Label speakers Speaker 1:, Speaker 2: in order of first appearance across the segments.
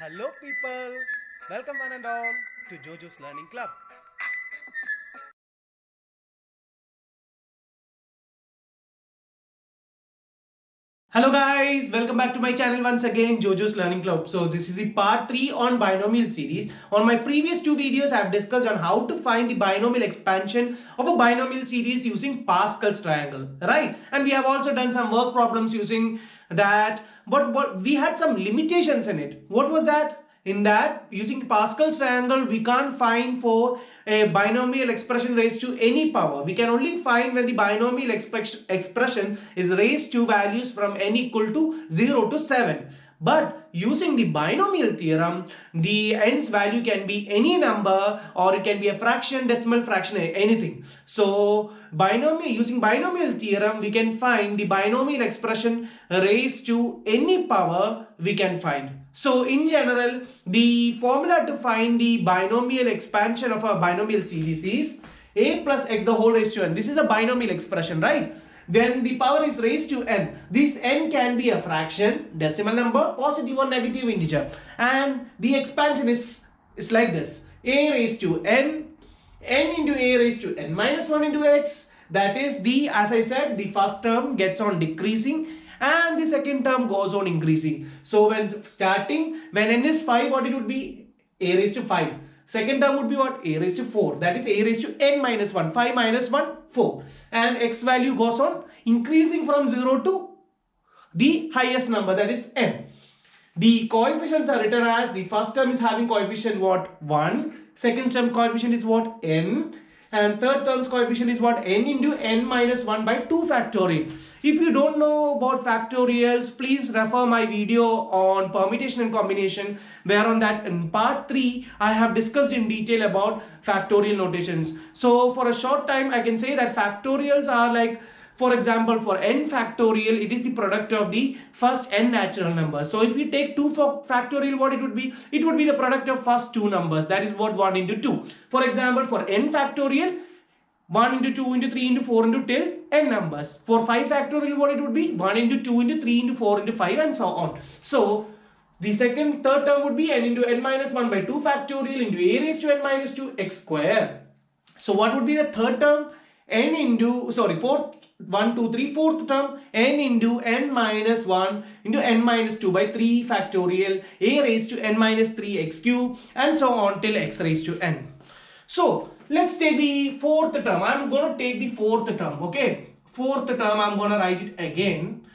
Speaker 1: Hello people, welcome one and all to Jojo's Learning Club.
Speaker 2: Hello guys, welcome back to my channel once again, Jojo's Learning Club. So this is the part 3 on binomial series. On my previous two videos, I have discussed on how to find the binomial expansion of a binomial series using Pascal's triangle, right? And we have also done some work problems using that, but we had some limitations in it. What was that? In that, using Pascal's triangle, we can't find for a binomial expression raised to any power. We can only find when the binomial expression is raised to values from n equal to 0 to 7. But using the binomial theorem, the n's value can be any number, or it can be a fraction, decimal fraction, anything. So using binomial theorem, we can find the binomial expression raised to any power we can find. So in general, the formula to find the binomial expansion of a binomial series is a plus x the whole raised to n. This is a binomial expression, right? Then the power is raised to n. This n can be a fraction, decimal number, positive or negative integer. And the expansion is like this. A raised to n into a raised to n minus 1 into x. That is the, as I said, the first term gets on decreasing and the second term goes on increasing. So when n is 5, what it would be? A raised to 5. Second term would be what? A raised to 4. That is a raised to n minus 1. 5 minus 1, 4. And x value goes on increasing from 0 to the highest number, that is n. The coefficients are written as, the first term is having coefficient what? 1. Second term coefficient is what? N. And third term's coefficient is what? N into n minus 1 by 2 factorial. If you don't know about factorials, please refer my video on permutation and combination, where on that in part 3 I have discussed in detail about factorial notations. So for a short time I can say that factorials are like, for example, for n factorial, it is the product of the first n natural numbers. So if we take 2 factorial, what it would be? It would be the product of first two numbers. That is what 1 into 2. For example, for n factorial, 1 into 2 into 3 into 4 into till n numbers. For 5 factorial, what it would be? 1 into 2 into 3 into 4 into 5 and so on. So the third term would be n into n minus 1 by 2 factorial into a raised to n minus 2 x square. So what would be the third term? N into, fourth term, n into n minus 1 into n minus 2 by 3 factorial a raised to n minus 3 x cube and so on till x raised to n. So let's take the fourth term. I'm going to take the fourth term, okay? Fourth term, I'm going to write it again.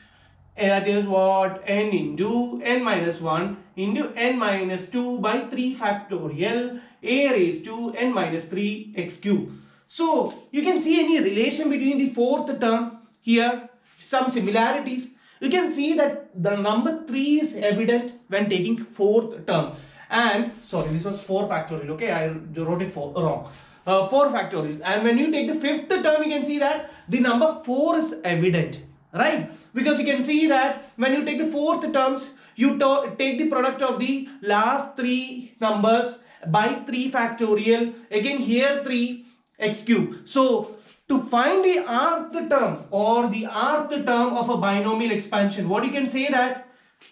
Speaker 2: And that is what? N into n minus 1 into n minus 2 by 3 factorial a raised to n minus 3 x cube. So you can see any relation between the fourth term here, some similarities. You can see that the number 3 is evident when taking fourth term. And this was 4 factorial, okay? I wrote it wrong. 4 factorial. And when you take the fifth term, you can see that the number 4 is evident, right? Because you can see that when you take the fourth terms, you take the product of the last 3 numbers by 3 factorial. Again here 3 x cube. So to find the rth term or the rth term of a binomial expansion, what you can say that,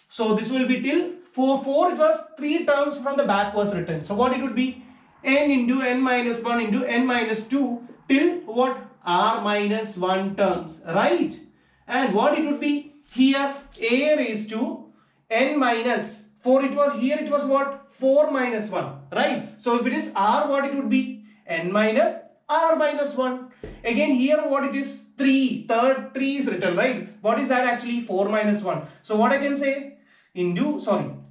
Speaker 2: so this will be till 4 it was 3 terms from the back was written. So what it would be? N into n minus 1 into n minus 2 till what? R minus 1 terms, right? And what it would be? Here a raised to n minus 4, it was here, it was what? 4 minus 1, right? So if it is r, what it would be? N minus r minus 1. Again here what it is? 3 is written, right? What is that actually? 4 minus 1. So what I can say? Into,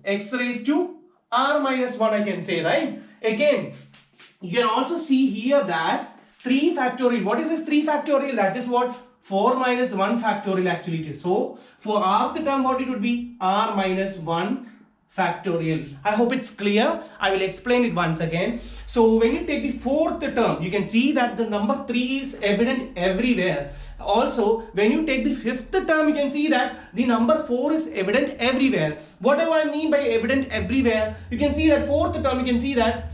Speaker 2: x raised to r minus 1 I can say, right? Again, you can also see here that 3 factorial. What is this 3 factorial? That is what? 4 minus 1 factorial actually it is. So for rth term, what it would be? R minus 1 factorial. I hope it's clear. I will explain it once again. So when you take the fourth term, you can see that the number 3 is evident everywhere. Also, when you take the fifth term, you can see that the number 4 is evident everywhere. What do I mean by evident everywhere? You can see that fourth term, you can see that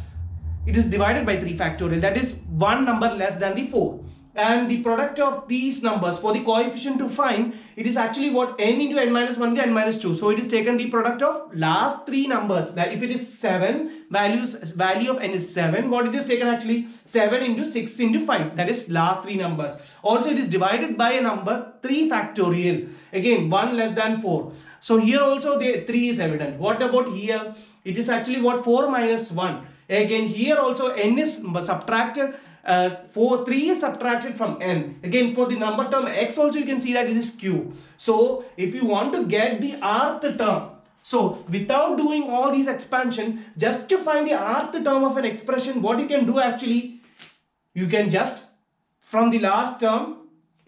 Speaker 2: it is divided by 3 factorial. That is one number less than the 4. and the product of these numbers for the coefficient to find, it is actually what, n into n minus 1 into n minus 2. So it is taken the product of last three numbers. That if it is 7, value of n is 7, what it is taken actually 7 into 6 into 5, that is last three numbers. Also it is divided by a number 3 factorial, again 1 less than 4. So here also the 3 is evident. What about here? It is actually what, 4 minus 1. Again here also n is subtracted. 3 is subtracted from n. Again for the number term x also you can see that it is cube. So if you want to get the rth term, so without doing all these expansion, just to find the rth term of an expression, what you can do actually, you can just from the last term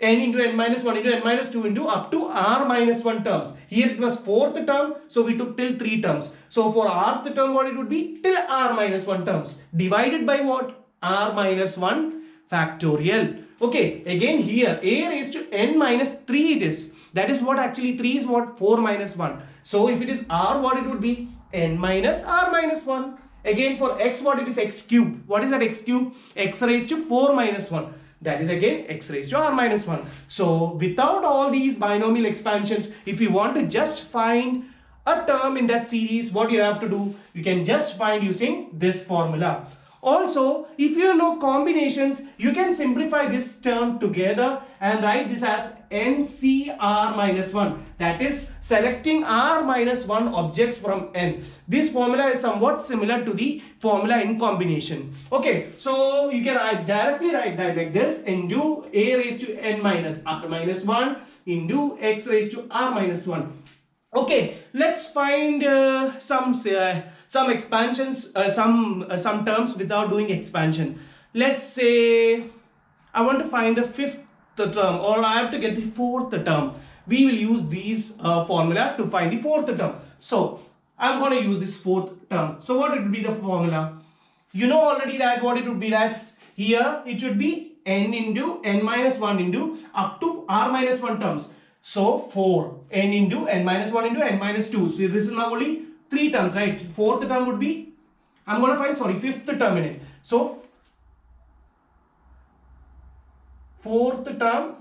Speaker 2: n into n minus 1 into n minus 2 into up to r minus 1 terms. Here it was fourth term, so we took till 3 terms. So for rth term what it would be, till r minus 1 terms, divided by what, r minus 1 factorial. Okay, again here a raised to n minus 3 it is. That is what actually 3 is what, 4 minus 1. So if it is r, what it would be, n minus r minus 1. Again for x, what it is, x cube. What is that x cube? X raised to 4 minus 1. That is again x raised to r minus 1. So without all these binomial expansions, if you want to just find a term in that series, what you have to do, you can just find using this formula. Also, if you know combinations, you can simplify this term together and write this as NCR minus 1. That is selecting R minus 1 objects from N. This formula is somewhat similar to the formula in combination. Okay, so you can directly write that like this, into A raised to N minus R minus 1 into X raised to R minus 1. Okay, let's find some expansions, some terms without doing expansion. Let's say I want to find the fifth term, or I have to get the fourth term. We will use these formula to find the fourth term. So I'm going to use this fourth term. So what would be the formula? You know already that what it would be, that here it should be n into n minus 1 into up to r minus 1 terms. So 4 n into n minus 1 into n minus 2. So this is now only 3 terms, right? Fourth term would be, I'm going to find, fifth term in it. So fourth term,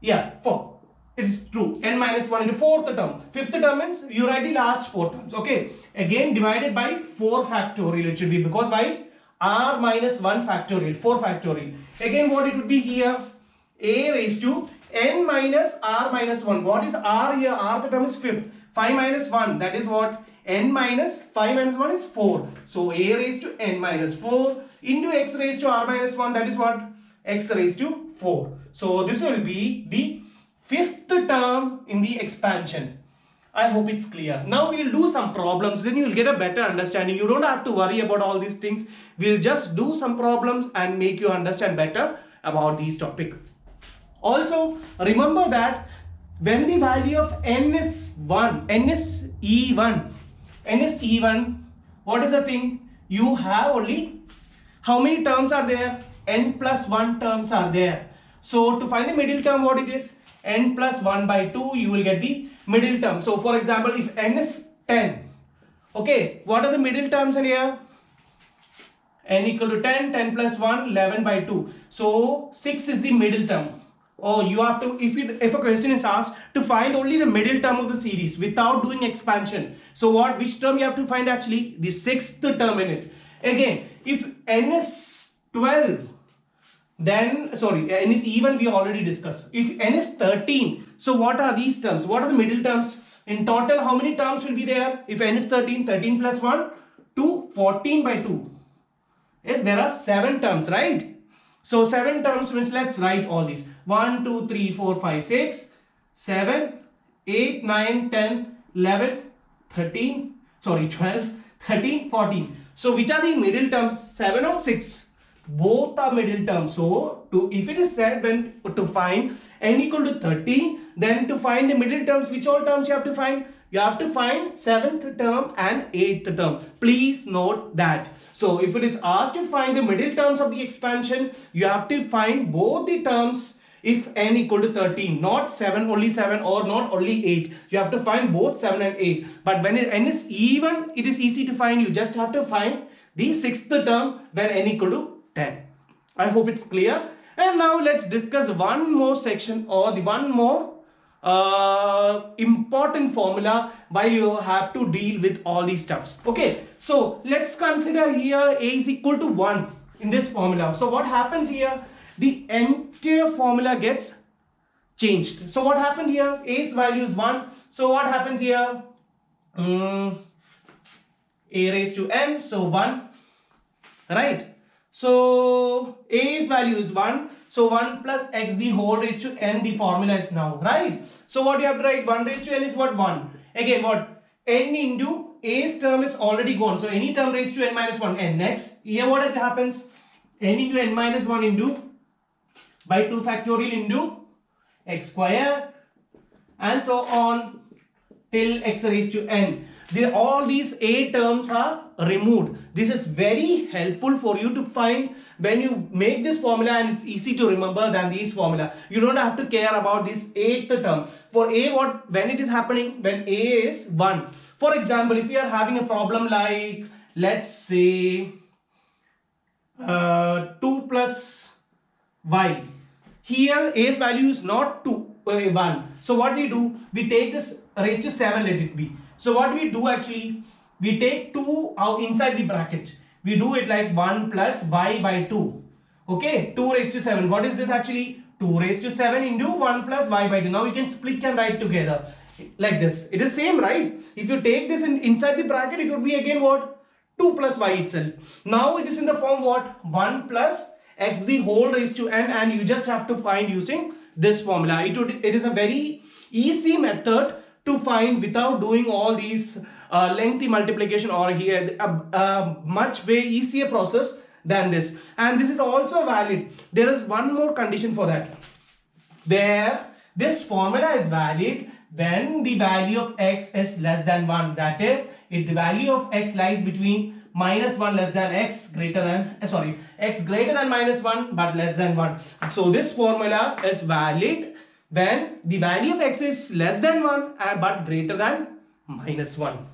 Speaker 2: yeah, 4. It is true. N minus 1 into fourth term. Fifth term means you write the last 4 terms. Okay. Again divided by 4 factorial it should be, because why? R minus 1 factorial, 4 factorial. Again what it would be here? A raised to n minus r minus 1. What is r here? R the term is fifth. 5 minus 1, that is what? N minus 5 minus 1 is 4. So a raised to n minus 4 into x raised to r minus 1, that is what? X raised to 4. So this will be the fifth term in the expansion. I hope it's clear. Now we'll do some problems, then you'll get a better understanding. You don't have to worry about all these things. We'll just do some problems and make you understand better about these topics. Also, remember that when the value of n is 1, n is even, what is the thing? You have only, how many terms are there? N plus 1 terms are there. So to find the middle term, what it is? N plus 1 by 2, you will get the middle term. So for example, if n is 10, okay, what are the middle terms in here? N equal to 10, 10 plus 1, 11 by 2. So 6 is the middle term. Oh, you have to, if a question is asked, to find only the middle term of the series without doing expansion. So which term you have to find actually? The sixth term in it. Again, if n is 12, then, n is even, we already discussed. If n is 13, so what are these terms? What are the middle terms? In total, how many terms will be there? If n is 13, 13 plus 1, 2, 14 by 2. Yes, there are 7 terms, right? So 7 terms means, let's write all these. 1, 2, 3, 4, 5, 6, 7, 8, 9, 10, 11, 13, 12, 13, 14. So which are the middle terms? 7 or 6? Both are middle terms. So if it is said when to find n equal to 13, then to find the middle terms, which all terms you have to find? You have to find 7th term and 8th term. Please note that. So if it is asked to find the middle terms of the expansion, you have to find both the terms if n equal to 13, not 7, only 7, or not only 8. You have to find both 7 and 8. But when n is even, it is easy to find. You just have to find the 6th term when n equal to 10. I hope it's clear. And now let's discuss one more section, or the one more important formula why you have to deal with all these stuffs. Okay, so let's consider here a is equal to 1 in this formula. So what happens here? The entire formula gets changed. So what happened here? A's value is 1. So what happens here? A raised to n, so 1, right? So A's value is 1, so 1 plus x the whole raised to n, the formula is now, right? So what you have to write, 1 raised to n is what? 1. Again what? N into A's term is already gone, so any term raised to n minus 1, n. Next, here what it happens? N into n minus 1 into by 2 factorial into x square, and so on till x raised to n. All these A terms are removed. This is very helpful for you to find when you make this formula, and it's easy to remember than this formula. You don't have to care about this 8th term. For A, when it is happening? When A is 1. For example, if you are having a problem like, let's say 2 plus y. Here A's value is not 2, 1. So what we do? We take this raised to 7, let it be. So what we do actually, we take 2 out inside the bracket. We do it like 1 plus y by 2. Okay, 2 raised to 7. What is this actually? 2 raised to 7 into 1 plus y by 2. Now you can split and write together like this. It is same, right? If you take this inside the bracket, it would be again what? 2 plus y itself. Now it is in the form what? 1 plus x the whole raised to n, and you just have to find using this formula. It is a very easy method to find without doing all these lengthy multiplication, or here a much way easier process than this. And this is also valid. There is one more condition for that, where this formula is valid when the value of x is less than 1. That is, if the value of x lies between minus 1 less than x greater than x greater than minus 1 but less than 1. So this formula is valid when the value of x is less than 1 but greater than minus 1.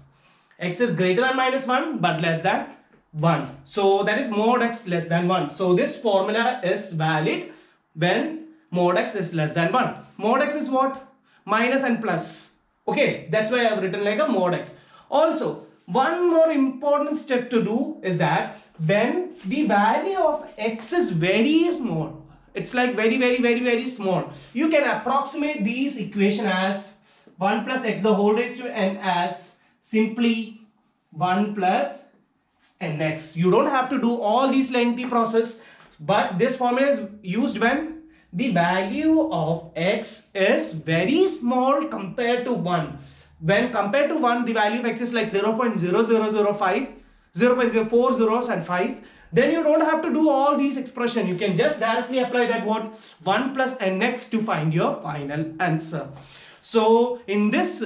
Speaker 2: X is greater than minus 1 but less than 1. So that is mod x less than 1. So this formula is valid when mod x is less than 1. Mod x is what? Minus and plus. Okay, that's why I have written like a mod x. Also, one more important step to do is that when the value of x is very small, it's like very small, you can approximate these equation as 1 plus x the whole raised to n as simply 1 plus nx. You don't have to do all these lengthy process, but this formula is used when the value of x is very small compared to 1. When compared to 1, the value of x is like 0.0005, 0.04 zeros and 5. Then you don't have to do all these expression. You can just directly apply that what? 1 plus nx to find your final answer. So in this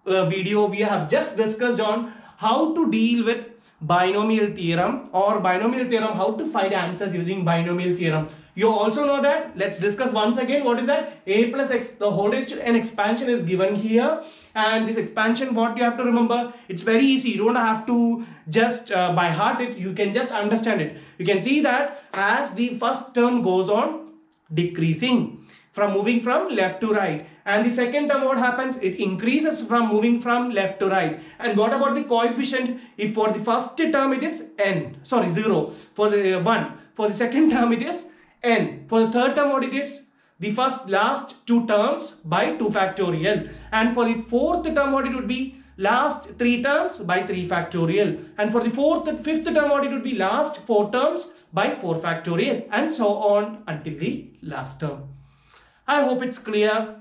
Speaker 2: video, we have just discussed on how to deal with binomial theorem, or binomial theorem, how to find answers using binomial theorem. You also know that, let's discuss once again, what is that? A plus x the whole raised to n expansion is given here, and this expansion, what you have to remember, it's very easy. You don't have to just by heart it, you can just understand it. You can see that as the first term goes on decreasing, from moving from left to right, and the second term, what happens? It increases from moving from left to right. And what about the coefficient? If for the first term it is 0, for the 1, for the second term it is n, for the third term what it is? The last two terms by 2 factorial, and for the fourth term what it would be? Last 3 terms by 3 factorial, and for the fifth term what it would be? Last 4 terms by 4 factorial, and so on until the last term. I hope it's clear.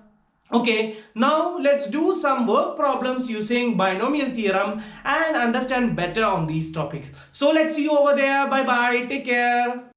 Speaker 2: Okay, now let's do some work problems using binomial theorem and understand better on these topics. So let's see you over there. Bye bye. Take care.